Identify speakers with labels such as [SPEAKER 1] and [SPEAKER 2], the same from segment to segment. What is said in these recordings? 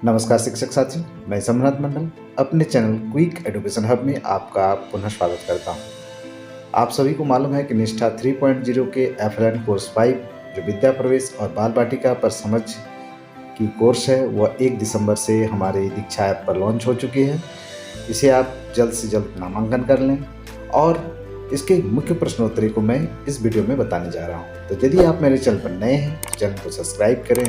[SPEAKER 1] नमस्कार शिक्षक साथियों, मैं सम्राट मंडल अपने चैनल क्विक एजुकेशन हब में आपका पुनः स्वागत करता हूं। आप सभी को मालूम है कि निष्ठा 3.0 के एफएलएन कोर्स 5 जो विद्या प्रवेश और बाल बाटिका पर समझ की कोर्स है वह 1 दिसंबर से हमारे दीक्षा ऐप पर लॉन्च हो चुकी है। इसे आप जल्द से जल्द नामांकन कर लें और इसके मुख्य प्रश्नोत्तरी को मैं इस वीडियो में बताने जा रहा हूं। तो यदि आप मेरे चैनल पर नए हैं तो चैनल को सब्सक्राइब करें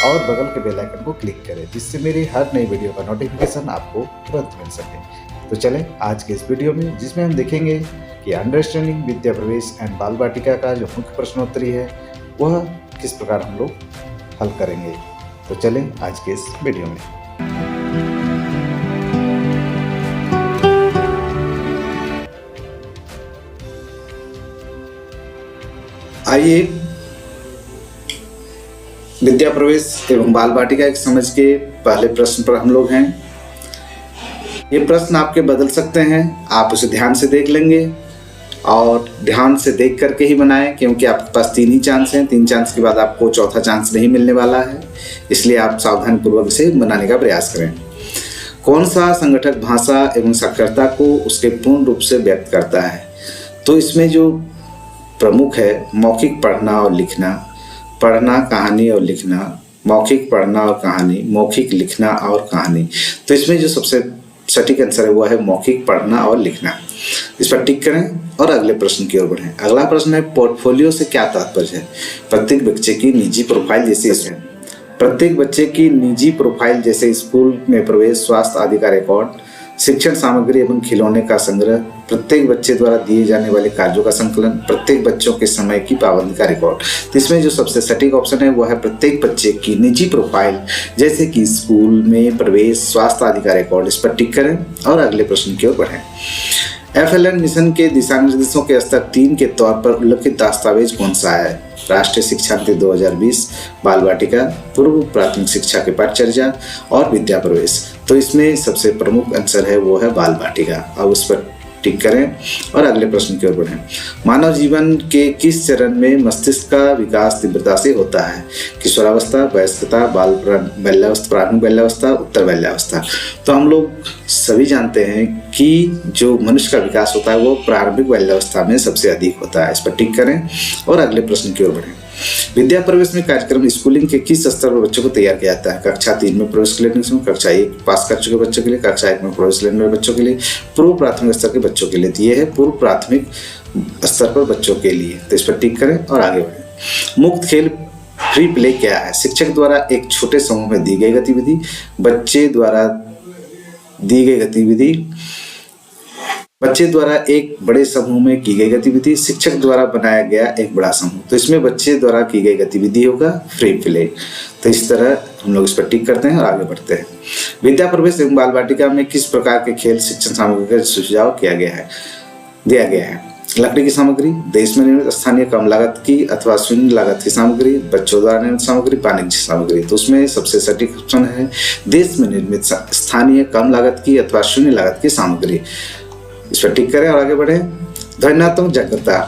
[SPEAKER 1] और बगल के बेल आइकन को क्लिक करें जिससे मेरी हर नई वीडियो का नोटिफिकेशन आपको तुरंत मिल सके। तो चलें आज के इस वीडियो में जिसमें हम देखेंगे कि अंडरस्टैंडिंग विद्या प्रवेश एंड बाल बाटिका का जो मुख्य प्रश्नोत्तरी है वह किस प्रकार हम लोग हल करेंगे। तो चलें आज के इस वीडियो में। आइए विद्या प्रवेश एवं बाल बाटिका की समझ के पहले प्रश्न पर हम लोग हैं। ये प्रश्न आपके बदल सकते हैं, आप उसे ध्यान से देख लेंगे और ध्यान से देख करके ही बनाएं क्योंकि आपके पास 3 ही चांस हैं। 3 चांस के बाद आपको चौथा चांस नहीं मिलने वाला है, इसलिए आप सावधानी पूर्वक इसे बनाने का प्रयास करें। कौन सा संगठक भाषा एवं साक्षरता को उसके पूर्ण रूप से व्यक्त करता है? तो इसमें जो प्रमुख है मौखिक पढ़ना और लिखना, पढ़ना कहानी और लिखना, मौखिक पढ़ना और कहानी, मौखिक लिखना और कहानी। तो इसमें जो सबसे सटीक आंसर है वह है मौखिक पढ़ना और लिखना। इस पर टिक करें और अगले प्रश्न की ओर बढ़ें। अगला प्रश्न है पोर्टफोलियो से क्या तात्पर्य है? प्रत्येक बच्चे की निजी प्रोफाइल जैसे प्रत्येक बच्चे की निजी प्रोफाइल जैसे स्कूल में प्रवेश, स्वास्थ्य आदि का रिकॉर्ड, शिक्षण सामग्री एवं खिलौने का संग्रह, प्रत्येक बच्चे द्वारा दिए जाने वाले कार्यों का संकलन, प्रत्येक बच्चों के समय की पाबंदी का रिकॉर्ड। तो इसमें जो सबसे सटीक ऑप्शन है वह है प्रत्येक बच्चे की निजी प्रोफाइल जैसे कि स्कूल में प्रवेश, स्वास्थ्य आदि का रिकॉर्ड। इस पर टिक करें और अगले प्रश्न की ओर बढ़ें। एफएलएन मिशन के दिशा निर्देशों के स्तर 3 के तौर पर उल्लिखित दस्तावेज कौन सा है? राष्ट्रीय शिक्षा नीति 2020, बाल बाटिका, पूर्व प्राथमिक शिक्षा के परिचर्या और विद्या प्रवेश। तो इसमें सबसे प्रमुख आंसर है वो है बाल बाटिका। अब उस पर टिक करें और अगले प्रश्न की ओर बढ़ें। मानव जीवन के किस चरण में मस्तिष्क का विकास तीव्रता से होता है? किशोरावस्था, वयस्कता, बाल्यावस्था, प्रारंभिक बाल्यावस्था, उत्तर बाल्यावस्था। तो हम लोग सभी जानते हैं कि जो मनुष्य का विकास होता है वो प्रारंभिक बाल्यावस्था में सबसे अधिक होता है। इस पर टिक करें और अगले प्रश्न की ओर बढ़ें। विद्या प्रवेश में कार्यक्रम स्कूलिंग के किस स्तर पर बच्चों को तैयार किया जाता है? कक्षा 3 में प्रवेश लेने के समय, कक्षा 1 पास कर चुके बच्चों के लिए, कक्षा 1 में प्रवेश लेने वाले बच्चों के लिए, पूर्व प्राथमिक स्तर के बच्चों के लिए। ये है पूर्व प्राथमिक स्तर पर बच्चों के लिए। तो इस पर टिक करें और आगे बढ़ें। मुक्त खेल फ्री प्ले क्या है? शिक्षक द्वारा एक छोटे समूह में दी गई गतिविधि, बच्चे द्वारा दी गई गतिविधि, बच्चे द्वारा एक बड़े समूह में की गई गतिविधि, शिक्षक द्वारा बनाया गया एक बड़ा समूह। तो इसमें बच्चे द्वारा की गई गतिविधि होगा फ्री प्ले। तो इस तरह हम लोग इस पर टिक करते हैं और आगे बढ़ते हैं। विद्या प्रवेश एवं बाल बाटिका में किस प्रकार के खेल शिक्षण सामग्री का सुझाव दिया गया है? लकड़ी की सामग्री, देश में निर्मित स्थानीय कम लागत की अथवा शून्य लागत की सामग्री, बच्चों द्वारा निर्मित सामग्री, वाणिज्यिक सामग्री। तो उसमें सबसे सटीक ऑप्शन है देश में निर्मित स्थानीय कम लागत की अथवा शून्य लागत की सामग्री। इस पर टिक करें और आगे बढ़ें। ध्वन्यात्मक जागरूकता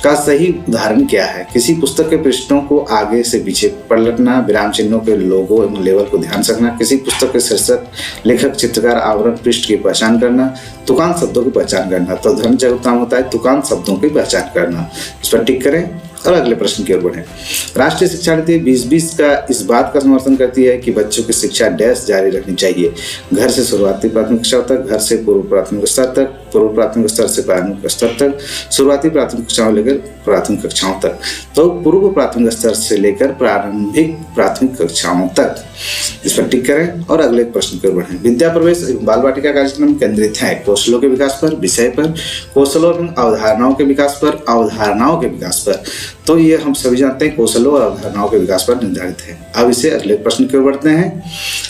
[SPEAKER 1] का सही उदाहरण क्या है? किसी पुस्तक के पृष्ठों को आगे से पीछे पलटना, विराम चिन्हों के लोगो एवं लेबल को ध्यान से रखना, किसी पुस्तक के शीर्षक, लेखक, चित्रकार, आवरण, पृष्ठ की पहचान करना, तुकांत शब्दों की पहचान करना। तो ध्वनि जागरूकता होता है तुकांत शब्दों की पहचान करना। इस पर टिक करें और अगले प्रश्न की ओर बढ़ें। राष्ट्रीय शिक्षा नीति 2020 का इस बात का समर्थन करती है कि बच्चों की शिक्षा डैश जारी रखनी चाहिए। घर से शुरुआती प्राथमिक कक्षा तक, घर से पूर्व प्राथमिक स्तर तक, पूर्व प्राथमिक स्तर से प्राथमिक स्तर तक, शुरुआती प्राथमिक कक्षाओं लेकर प्राथमिक कक्षाओं तक। तो पूर्व प्राथमिक स्तर से लेकर प्रारंभिक प्राथमिक कक्षाओं तक। इस पर टिक करें और अगले प्रश्न की ओर बढ़ें। विद्या प्रवेश एवं बाल बाटिका कार्यक्रम केंद्रित है कौशलों के विकास पर, विषय पर, कौशलों एवं अवधारणाओं के विकास पर, अवधारणाओं के विकास पर। तो ये हम सभी जानते हैं कौशलों और अवधारणाओं के विकास पर निर्धारित है। अब इसे अगले प्रश्न की ओर बढ़ते हैं।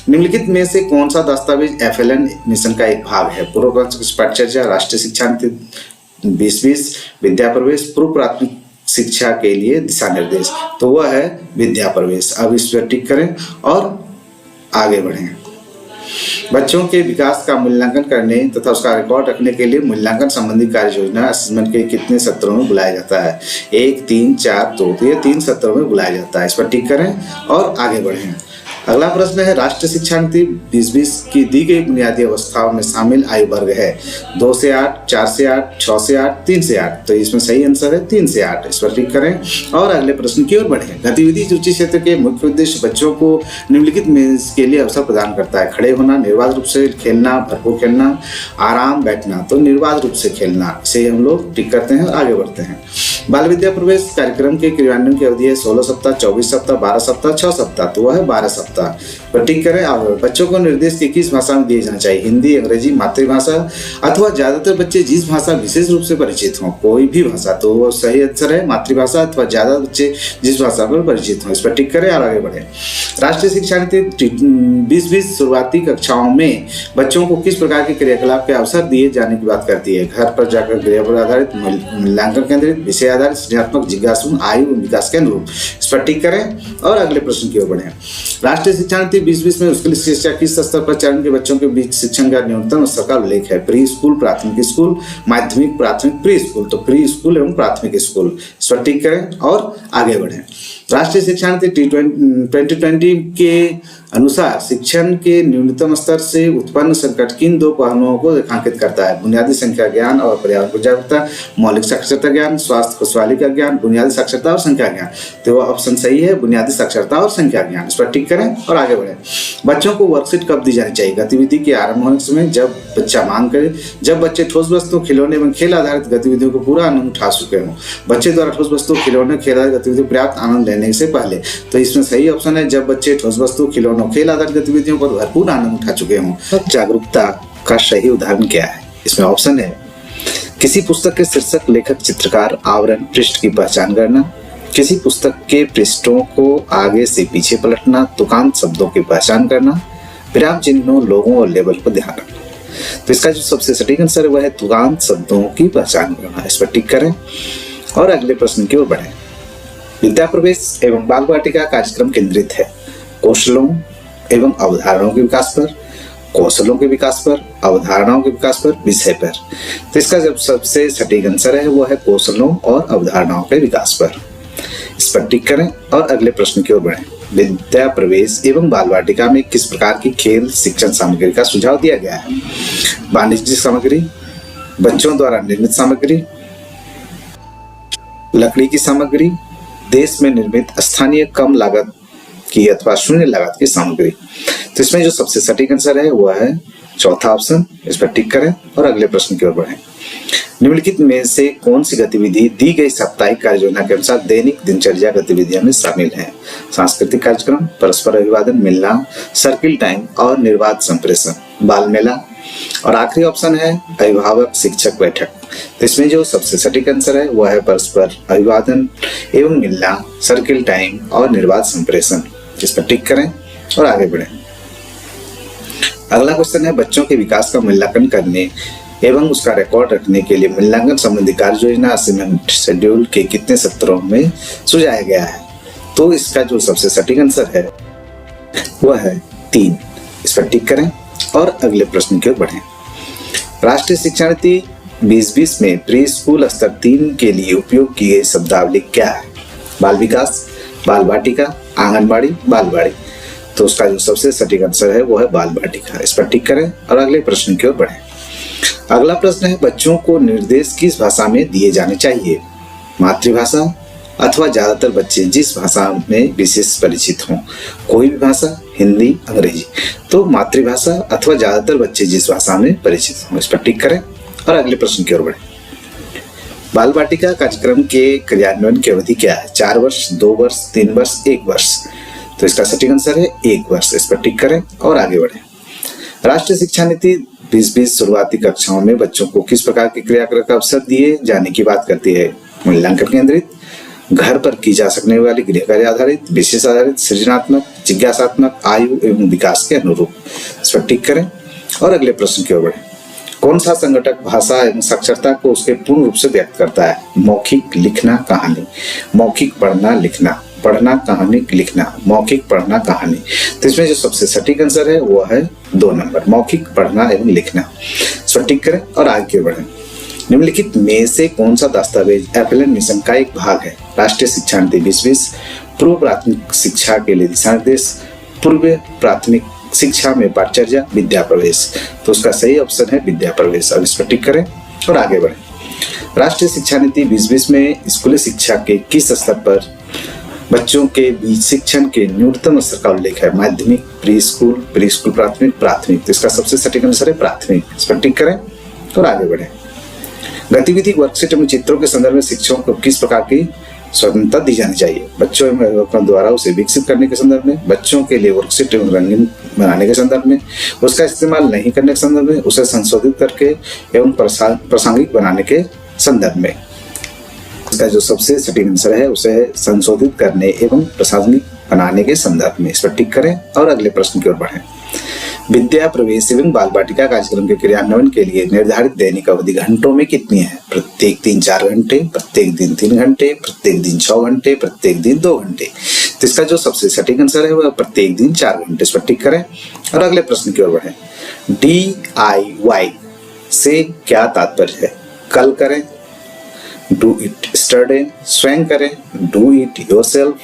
[SPEAKER 1] निम्नलिखित में से कौन सा दस्तावेज एफएलएन मिशन का एक भाग है? पूर्व प्राथमिक परिचर्या, राष्ट्रीय शिक्षा नीति 2020, विद्या प्रवेश, पूर्व प्राथमिक शिक्षा के लिए दिशा निर्देश। तो वह है विद्या प्रवेश। अब इस पर टिक करें और आगे बढ़ें। बच्चों के विकास का मूल्यांकन करने तथा उसका रिकॉर्ड रखने के लिए मूल्यांकन संबंधी कार्य योजना असेसमेंट के कितने सत्रों में बुलाया जाता है? 1, 3, 4, 2। तो ये 3 सत्रों में बुलाया जाता है। इस पर टिक करें और आगे बढ़ें। अगला प्रश्न है, राष्ट्रीय शिक्षा नीति 2020 की दी गई बुनियादी अवस्थाओं में शामिल आयु वर्ग है 2 से 8, 4 से 8, 6 से 8, 3 से 8। तो इसमें सही आंसर है 3 से 8। इस पर टिक करें और अगले प्रश्न की ओर बढ़ें। गतिविधि रुचि क्षेत्र के मुख्य उद्देश्य बच्चों को निम्नलिखित में के लिए अवसर प्रदान करता है। खड़े होना, निर्बाध रूप से खेलना, भरपूर खेलना, आराम, बैठना। तो निर्बाध रूप से खेलना, इसे हम लोग टिक करते हैं और आगे बढ़ते हैं। बाल विद्या प्रवेश कार्यक्रम के क्रियान्वयन की अवधि है 16 सप्ताह, 24 सप्ताह, 12 सप्ताह, 6 सप्ताह। तो वह है 12 सप्ताह। पर टिक करें। बच्चों को निर्देश किस भाषा में दिए जाना चाहिए? हिंदी, अंग्रेजी, मातृभाषा अथवा ज्यादातर बच्चे जिस भाषा विशेष रूप से परिचित हों, कोई भी भाषा। तो वो सही आंसर है मातृभाषा अथवा ज्यादा बच्चे जिस भाषा पर परिचित हों। इस पर टिक करें और आगे बढ़े। राष्ट्रीय शिक्षा नीति 2020 शुरुआती कक्षाओं में बच्चों को किस प्रकार के क्रियाकलाप के अवसर दिए जाने की बात करती है? घर पर जाकर गृह पर आधारित, मूल्यांकन केंद्रित, विषय आधारित, सृजनात्मक, जिज्ञासु, आयु विकास के अनुरूप। इस पर टिक करें और अगले प्रश्न की ओर बढ़ें। राष्ट्रीय शिक्षा नीति 2020 में स्कूली शिक्षा किस स्तर पर चरण के बच्चों के बीच शिक्षण का न्यूनतम स्तर का उल्लेख है? प्री स्कूल, प्राथमिक स्कूल, माध्यमिक, प्राथमिक, प्री स्कूल। तो प्री स्कूल एवं प्राथमिक स्कूल। इस पर टिक करें और आगे बढ़ें। राष्ट्रीय शिक्षा नीति 2020 के अनुसार शिक्षण के न्यूनतम स्तर से उत्पन्न संकट किन दो पहलुओं को रेखांकित करता है? बुनियादी संख्या ज्ञान और पर्यावरण को जागरूकता, मौलिक साक्षरता ज्ञान, स्वास्थ्य खुशहाली का ज्ञान, बुनियादी साक्षरता और संख्या ज्ञान। तो वह ऑप्शन सही है, बुनियादी साक्षरता और संख्या ज्ञान। इस पर टिक करें और आगे बढ़ें। बच्चों को वर्कशीट कब दी जानी चाहिए? गतिविधि के आरंभ होने के समय, जब बच्चा मांग करे, जब बच्चे ठोस वस्तु, खिलौने एवं खेल आधारित गतिविधियों को पूरा आनंद उठा चुके हों, बच्चे द्वारा ठोस वस्तु, खिलौने, खेल आधारित गतिविधियों पर्याप्त आनंद लेने से पहले। तो इसमें सही ऑप्शन है, जब बच्चे ठोस वस्तु, खिलौनों, खेल आधारित गतिविधियों पर भरपूर आनंद उठा चुके हों। जागरूकता का सही उदाहरण क्या है? इसमें ऑप्शन है, किसी पुस्तक के शीर्षक, लेखक, चित्रकार, आवरण, पृष्ठ की पहचान करना, किसी पुस्तक के पृष्ठों को आगे से पीछे पलटना, तुकांत शब्दों की पहचान करना, विराम चिन्हों, लोगों और लेबल पर ध्यान रखना। तो इसका जो सबसे सटीक आंसर है वह है तुकांत शब्दों की पहचान करना। इस पर टिक करें और अगले प्रश्न की ओर बढ़ें। विद्या प्रवेश एवं बाल वाटिका कार्यक्रम केंद्रित है कौशलों एवं अवधारणाओं के विकास पर, कौशलों के विकास पर, अवधारणाओं के विकास पर, विषय पर। तो इसका जब सबसे सटीक आंसर है वो है कौशलों और अवधारणाओं के विकास पर। इस पर टिक करें और अगले प्रश्न की ओर बढ़ें। विद्या प्रवेश एवं बाल वाटिका में किस प्रकार की खेल शिक्षण सामग्री का सुझाव दिया गया है? वाणिज्यिक सामग्री, बच्चों द्वारा निर्मित सामग्री, लकड़ी की सामग्री, देश में निर्मित स्थानीय कम लागत की अथवा शून्य लागत की सामग्री। तो इसमें जो सबसे सटीक आंसर है वह है चौथा ऑप्शन। इस पर टिक करें और अगले प्रश्न की ओर बढ़ें। निम्नलिखित में से कौन सी गतिविधि दी गई साप्ताहिक कार्य योजना के अनुसार दैनिक दिनचर्या गतिविधियों में शामिल है? सांस्कृतिक कार्यक्रम, परस्पर अभिवादन, मिलना, सर्किल टाइम और निर्बाध संप्रेषण, बाल मेला। और आखिरी ऑप्शन है अभिभावक शिक्षक बैठक। तो इसमें जो सबसे सटीक आंसर है वह है परस्पर अभिवादन एवं मिलना, सर्किल टाइम और निर्बाध संप्रेषण। इस पर टिक करें और आगे बढ़ें। अगला क्वेश्चन है, बच्चों के विकास का मूल्यांकन करने एवं उसका रिकॉर्ड रखने के लिए मूल्यांकन संबंधी कार्य योजना असेसमेंट शेड्यूल के कितने सत्रों में सुझाया गया है? तो इसका जो सबसे सटीक आंसर है वह है 3। इस पर टिक करें और अगले प्रश्न की ओर बढ़ें। राष्ट्रीय शिक्षा नीति 2020 में प्री स्कूल स्तर 3 के लिए उपयोग की गई शब्दावली क्या है? बाल विकास, बाल वाटिका, आंगनबाड़ी, बालवाड़ी। तो उसका जो सबसे सटीक आंसर है वो है बाल वाटिका। इस पर टिक करें और अगले प्रश्न की ओर बढ़ें। अगला प्रश्न है, बच्चों को निर्देश किस भाषा में दिए जाने चाहिए? मातृभाषा अथवा ज्यादातर बच्चे जिस भाषा में विशेष परिचित हों, कोई भी भाषा, हिंदी, अंग्रेजी। तो मातृभाषा अथवा ज्यादातर बच्चे जिस भाषा में परिचित हों। इस पर टिक करें और अगले प्रश्न की ओर बढ़ें। बाल वाटिका कार्यक्रम के क्रियान्वयन की अवधि क्या है? 4 वर्ष, 2 वर्ष, 3 वर्ष, 1 वर्ष। तो इसका सटीक आंसर है 1 वर्ष। इस पर टिक करें और आगे बढ़ें। राष्ट्रीय शिक्षा नीति 2020 शुरुआती कक्षाओं में बच्चों को किस प्रकार के क्रियाकलाप का अवसर दिए जाने की बात करती है? मूल्यांकन केंद्रित, घर पर की जा सकने वाली गृह कार्य आधारित, विशेष आधारित, सृजनात्मक, जिज्ञासात्मक, आयु एवं विकास के अनुरूप। इस पर टिक करें और अगले प्रश्न की ओर बढ़ें। कौन सा संगठक भाषा एवं साक्षरता को उसके पूर्ण रूप से व्यक्त करता है? मौखिक, लिखना, कहानी। मौखिक पढ़ना, लिखना, पढ़ना, कहानी, लिखना, मौखिक पढ़ना, कहानी। तो इसमें जो सबसे सटीक आंसर है वो है 2 नंबर, मौखिक पढ़ना एवं लिखना। इस पर टिक करें और आगे बढ़ें। निम्नलिखित में से कौन सा दस्तावेज एपलन मिशन का एक भाग है? राष्ट्रीय शिक्षा नीति 2020, पूर्व प्राथमिक शिक्षा के लिए दिशा निर्देश, पूर्व प्राथमिक शिक्षा में पाठचर्या विद्या प्रवेश। तो उसका सही ऑप्शन है विद्या प्रवेश। अब इस पर टिक करें और आगे बढ़ें। राष्ट्रीय शिक्षा नीति 2020 में स्कूली शिक्षा के किस स्तर पर बच्चों के बीच शिक्षण के न्यूनतम स्तर का उल्लेख है? माध्यमिक, प्री स्कूल प्राथमिक, प्राथमिक। तो इसका सबसे सटीक आंसर है प्राथमिक। इस पर टिक करें और आगे बढ़ें। गतिविधि वर्कशीट एवं चित्रों के संदर्भ में शिक्षकों को किस प्रकार की स्वतंत्रता दी जानी चाहिए? बच्चों एवं अभिभावकों द्वारा उसे विकसित करने के संदर्भ में, बच्चों के लिए वर्कशीट एवं रंगीन बनाने के संदर्भ में, उसका इस्तेमाल नहीं करने के संदर्भ में, उसे संशोधित करके एवं प्रासंगिक बनाने के संदर्भ में। इसका जो सबसे सटीक आंसर है उसे संशोधित करने एवं प्रासंगिक बनाने के संदर्भ में। इस पर टिक करें और अगले प्रश्न की ओर बढ़ें। विद्या प्रवेश एवं बाल बाटिका कार्यक्रम के क्रियान्वयन के लिए निर्धारित दैनिक अवधि घंटों में कितनी है? प्रत्येक दिन 4 घंटे, प्रत्येक दिन 3 घंटे, प्रत्येक दिन 6 घंटे, प्रत्येक दिन 2 घंटे। तो इसका जो सबसे सटीक आंसर है वह प्रत्येक दिन 4 घंटे। इस पर टिक करें और अगले प्रश्न की ओर बढ़ें। DIY से क्या तात्पर्य है? कल करें, डू इट स्टरडे, स्वयं करें, डू इट योरसेल्फ,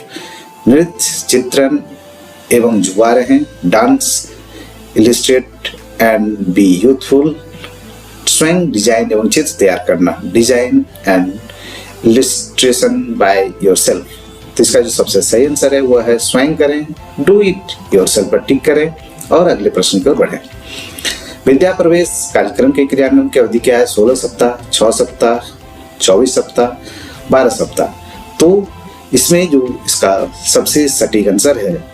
[SPEAKER 1] नृत्य, चित्रण एवं जुआ रहें, dance, illustrate and be youthful, स्वयं डिजाइन एवं चित्र तैयार करना, design and illustration by yourself. तो इसका जो सबसे सही आंसर है वह है स्वयं करें, डू इट योरसेल्फ पर टिक करें और अगले प्रश्न की ओर बढ़ें। विद्या प्रवेश कार्यक्रम के क्रियान्वयन की अवधि क्या है? 16 सप्ताह, 6 सप्ताह, 24 सप्ताह, 12 सप्ताह। तो इसमें जो इसका सबसे सटीक आंसर है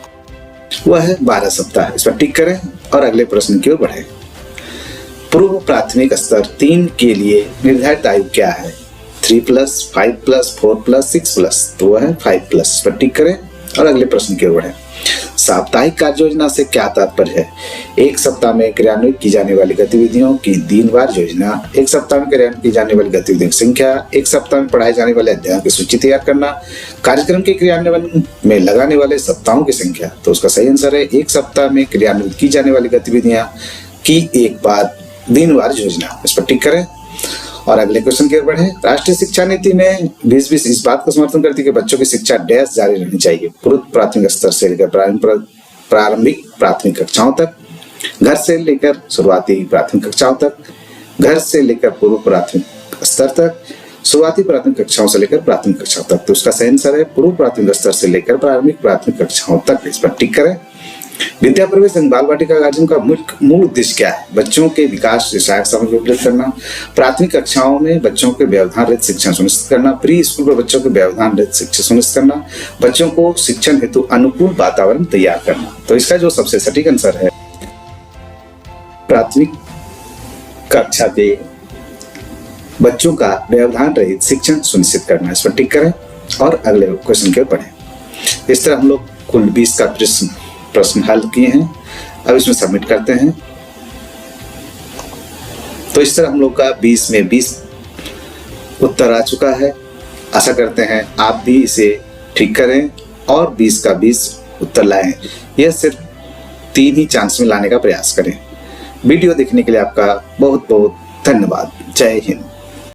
[SPEAKER 1] वह है 12 सप्ताह। इस पर टिक करें और अगले प्रश्न की ओर बढ़ें। पूर्व प्राथमिक स्तर 3 के लिए निर्धारित आयु क्या है? 3+, 5+, 4+, 6+। तो वह है 5+। इस पर टिक करें और अगले प्रश्न की ओर बढ़ें। साप्ताहिक कार्य योजना से क्या तात्पर्य है? एक सप्ताह में क्रियान्वित की जाने वाली गतिविधियों की दिनवार योजना, एक सप्ताह में क्रियान्वित की जाने वाली गतिविधियों की संख्या, एक सप्ताह में पढ़ाए जाने वाले अध्यायों की सूची तैयार करना, कार्यक्रम के क्रियान्वयन में लगाने वाले सप्ताहों की संख्या। तो उसका सही आंसर है एक सप्ताह में क्रियान्वित की जाने वाली गतिविधियां की एक बार दिनवार योजना। इस पर टिक करें और अगले क्वेश्चन की ओर बढ़ें। राष्ट्रीय शिक्षा नीति में 2020 इस बात का समर्थन करती है कि बच्चों की शिक्षा डैश जारी रहनी चाहिए? पूर्व प्राथमिक स्तर से लेकर प्रारंभिक प्राथमिक कक्षाओं तक, घर से लेकर शुरुआती प्राथमिक कक्षाओं तक, घर से लेकर पूर्व प्राथमिक स्तर तक, शुरुआती प्राथमिक कक्षाओं से लेकर प्राथमिक कक्षाओं तक। तो उसका सही आंसर है पूर्व प्राथमिक स्तर से लेकर प्रारंभिक प्राथमिक कक्षाओं तक। इस पर टिक करें। विद्या प्रवेश एवं बाल बाटिका कार्यक्रम का मूल उद्देश्य क्या है? बच्चों के विकास से सहायक सामग्री उपलब्ध करना, प्राथमिक कक्षाओं में बच्चों के व्यवधान रहित शिक्षण सुनिश्चित करना, प्री स्कूल पर बच्चों के व्यवधान रहित शिक्षा सुनिश्चित करना, बच्चों को शिक्षण हेतु अनुकूल वातावरण तैयार करना। तो इसका जो सबसे सटीक आंसर है प्राथमिक कक्षा के बच्चों का व्यवधान रहित शिक्षण सुनिश्चित करना। इस पर टिक करें और अगले क्वेश्चन की ओर बढ़ें। इस तरह हम लोग कुल 20 का प्रश्न हल किए हैं। अब इसमें सबमिट करते हैं। तो इस तरह हम लोग का 20 में 20 उत्तर आ चुका है। आशा करते हैं आप भी इसे ठीक करें और 20 का 20 उत्तर लाएं। यह सिर्फ 3 ही चांस में लाने का प्रयास करें। वीडियो देखने के लिए आपका बहुत बहुत धन्यवाद। जय हिंद।